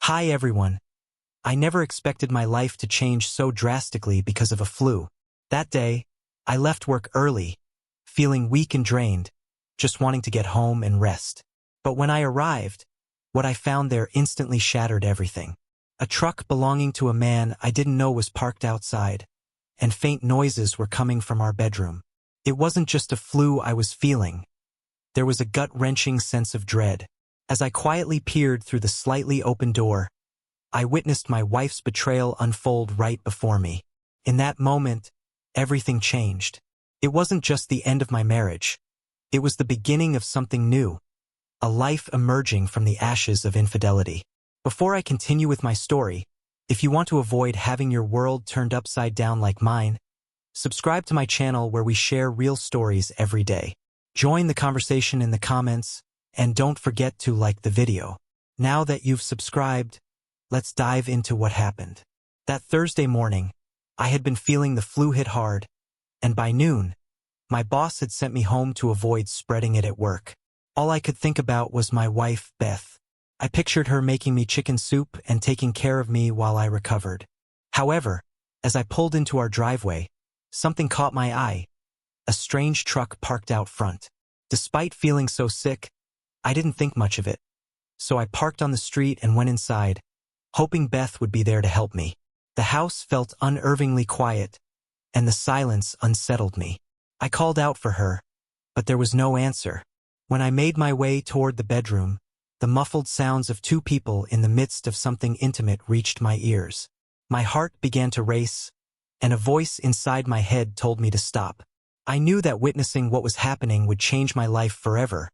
Hi everyone. I never expected my life to change so drastically because of a flu. That day, I left work early, feeling weak and drained, just wanting to get home and rest. But when I arrived, what I found there instantly shattered everything. A truck belonging to a man I didn't know was parked outside, and faint noises were coming from our bedroom. It wasn't just a flu I was feeling. There was a gut-wrenching sense of dread. As I quietly peered through the slightly open door, I witnessed my wife's betrayal unfold right before me. In that moment, everything changed. It wasn't just the end of my marriage. It was the beginning of something new, a life emerging from the ashes of infidelity. Before I continue with my story, if you want to avoid having your world turned upside down like mine, subscribe to my channel where we share real stories every day. Join the conversation in the comments, and don't forget to like the video. Now that you've subscribed, let's dive into what happened. That Thursday morning, I had been feeling the flu hit hard, and by noon, my boss had sent me home to avoid spreading it at work. All I could think about was my wife, Beth. I pictured her making me chicken soup and taking care of me while I recovered. However, as I pulled into our driveway, something caught my eye. A strange truck parked out front. Despite feeling so sick, I didn't think much of it. So I parked on the street and went inside, hoping Beth would be there to help me. The house felt unnervingly quiet, and the silence unsettled me. I called out for her, but there was no answer. When I made my way toward the bedroom, the muffled sounds of two people in the midst of something intimate reached my ears. My heart began to race, and a voice inside my head told me to stop. I knew that witnessing what was happening would change my life forever,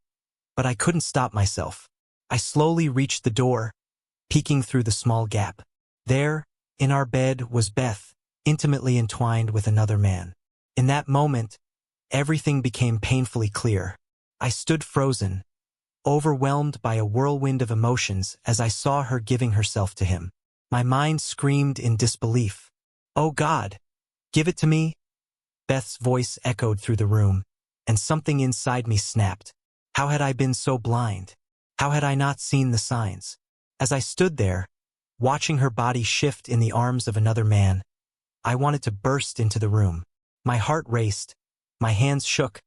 but I couldn't stop myself. I slowly reached the door, peeking through the small gap. There, in our bed, was Beth, intimately entwined with another man. In that moment, everything became painfully clear. I stood frozen, overwhelmed by a whirlwind of emotions as I saw her giving herself to him. My mind screamed in disbelief. "Oh God, give it to me!" Beth's voice echoed through the room, and something inside me snapped. How had I been so blind? How had I not seen the signs? As I stood there, watching her body shift in the arms of another man, I wanted to burst into the room. My heart raced, my hands shook,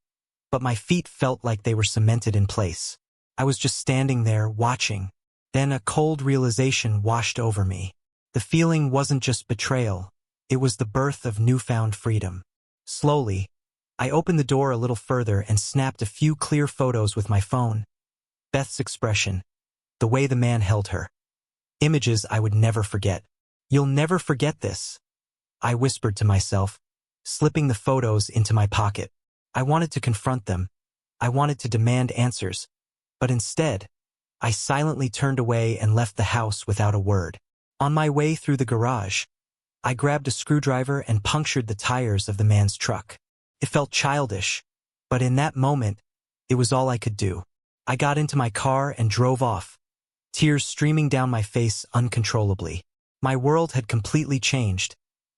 but my feet felt like they were cemented in place. I was just standing there, watching. Then a cold realization washed over me. The feeling wasn't just betrayal, it was the birth of newfound freedom. Slowly, I opened the door a little further and snapped a few clear photos with my phone. Beth's expression, the way the man held her. Images I would never forget. "You'll never forget this," I whispered to myself, slipping the photos into my pocket. I wanted to confront them. I wanted to demand answers. But instead, I silently turned away and left the house without a word. On my way through the garage, I grabbed a screwdriver and punctured the tires of the man's truck. It felt childish, but in that moment, it was all I could do. I got into my car and drove off, tears streaming down my face uncontrollably. My world had completely changed,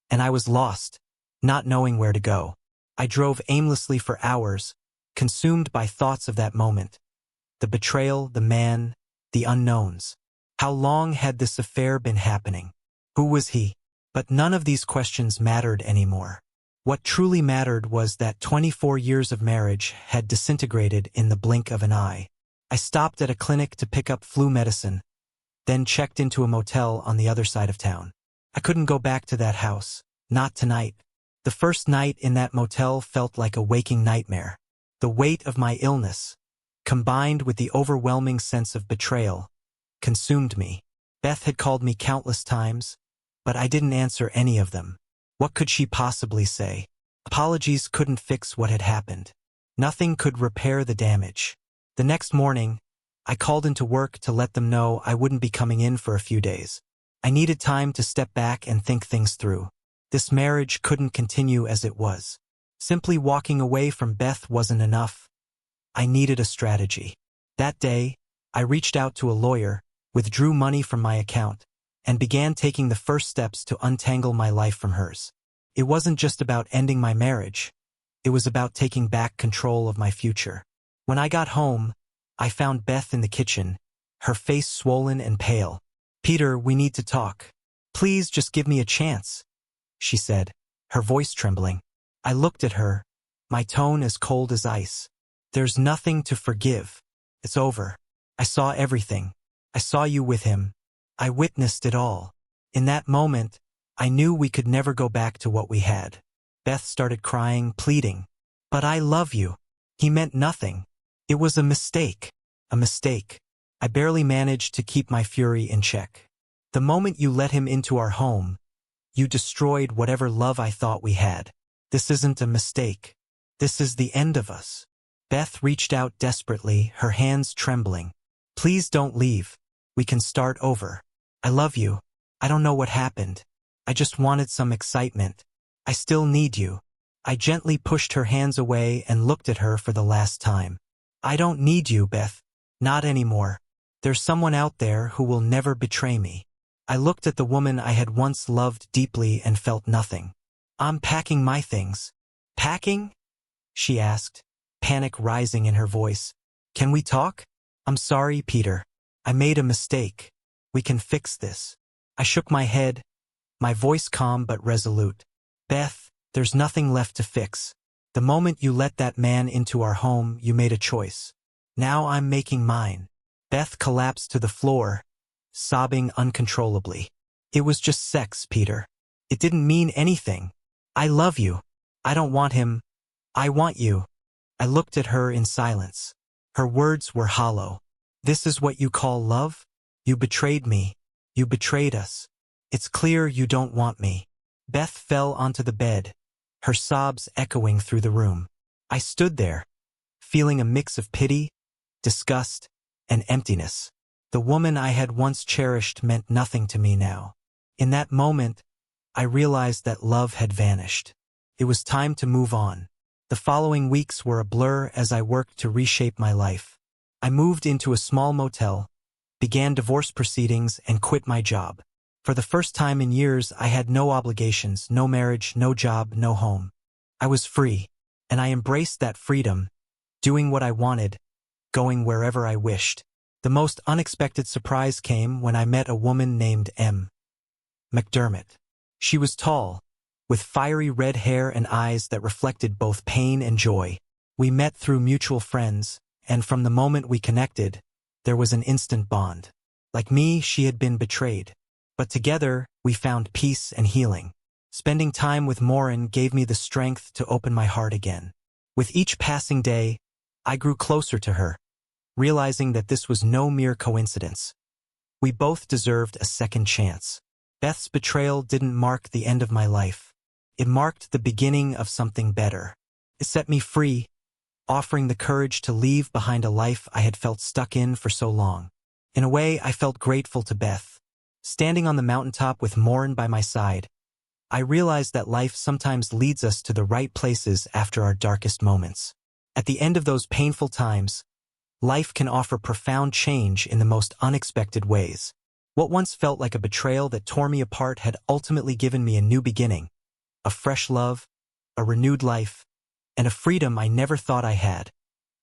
and I was lost, not knowing where to go. I drove aimlessly for hours, consumed by thoughts of that moment. The betrayal, the man, the unknowns. How long had this affair been happening? Who was he? But none of these questions mattered anymore. What truly mattered was that 24 years of marriage had disintegrated in the blink of an eye. I stopped at a clinic to pick up flu medicine, then checked into a motel on the other side of town. I couldn't go back to that house, not tonight. The first night in that motel felt like a waking nightmare. The weight of my illness, combined with the overwhelming sense of betrayal, consumed me. Beth had called me countless times, but I didn't answer any of them. What could she possibly say? Apologies couldn't fix what had happened. Nothing could repair the damage. The next morning, I called into work to let them know I wouldn't be coming in for a few days. I needed time to step back and think things through. This marriage couldn't continue as it was. Simply walking away from Beth wasn't enough. I needed a strategy. That day, I reached out to a lawyer, withdrew money from my account, and began taking the first steps to untangle my life from hers. It wasn't just about ending my marriage. It was about taking back control of my future. When I got home, I found Beth in the kitchen, her face swollen and pale. "Peter, we need to talk. Please just give me a chance," she said, her voice trembling. I looked at her, my tone as cold as ice. "There's nothing to forgive. It's over. I saw everything. I saw you with him. I witnessed it all. In that moment, I knew we could never go back to what we had." Beth started crying, pleading. "But I love you. He meant nothing. It was a mistake. A mistake." I barely managed to keep my fury in check. "The moment you let him into our home, you destroyed whatever love I thought we had. This isn't a mistake. This is the end of us." Beth reached out desperately, her hands trembling. "Please don't leave. We can start over. I love you. I don't know what happened. I just wanted some excitement. I still need you." I gently pushed her hands away and looked at her for the last time. "I don't need you, Beth. Not anymore. There's someone out there who will never betray me." I looked at the woman I had once loved deeply and felt nothing. "I'm packing my things." "Packing?" she asked, panic rising in her voice. "Can we talk?" "I'm sorry, Peter. I made a mistake. We can fix this." I shook my head, my voice calm but resolute. "Beth, there's nothing left to fix. The moment you let that man into our home, you made a choice. Now I'm making mine." Beth collapsed to the floor, sobbing uncontrollably. "It was just sex, Peter. It didn't mean anything. I love you. I don't want him. I want you." I looked at her in silence. Her words were hollow. "This is what you call love? You betrayed me. You betrayed us. It's clear you don't want me." Beth fell onto the bed, her sobs echoing through the room. I stood there, feeling a mix of pity, disgust, and emptiness. The woman I had once cherished meant nothing to me now. In that moment, I realized that love had vanished. It was time to move on. The following weeks were a blur as I worked to reshape my life. I moved into a small motel, began divorce proceedings, and quit my job. For the first time in years, I had no obligations, no marriage, no job, no home. I was free, and I embraced that freedom, doing what I wanted, going wherever I wished. The most unexpected surprise came when I met a woman named McDermott. She was tall, with fiery red hair and eyes that reflected both pain and joy. We met through mutual friends, and from the moment we connected, there was an instant bond. Like me, she had been betrayed. But together, we found peace and healing. Spending time with Maureen gave me the strength to open my heart again. With each passing day, I grew closer to her, realizing that this was no mere coincidence. We both deserved a second chance. Beth's betrayal didn't mark the end of my life. It marked the beginning of something better. It set me free, offering the courage to leave behind a life I had felt stuck in for so long. In a way, I felt grateful to Beth. Standing on the mountaintop with Maureen by my side, I realized that life sometimes leads us to the right places after our darkest moments. At the end of those painful times, life can offer profound change in the most unexpected ways. What once felt like a betrayal that tore me apart had ultimately given me a new beginning, a fresh love, a renewed life, and a freedom I never thought I had.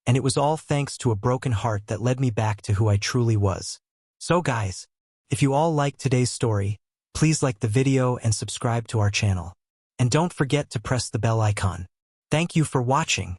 And it was all thanks to a broken heart that led me back to who I truly was. So guys, if you all liked today's story, please like the video and subscribe to our channel. And don't forget to press the bell icon. Thank you for watching.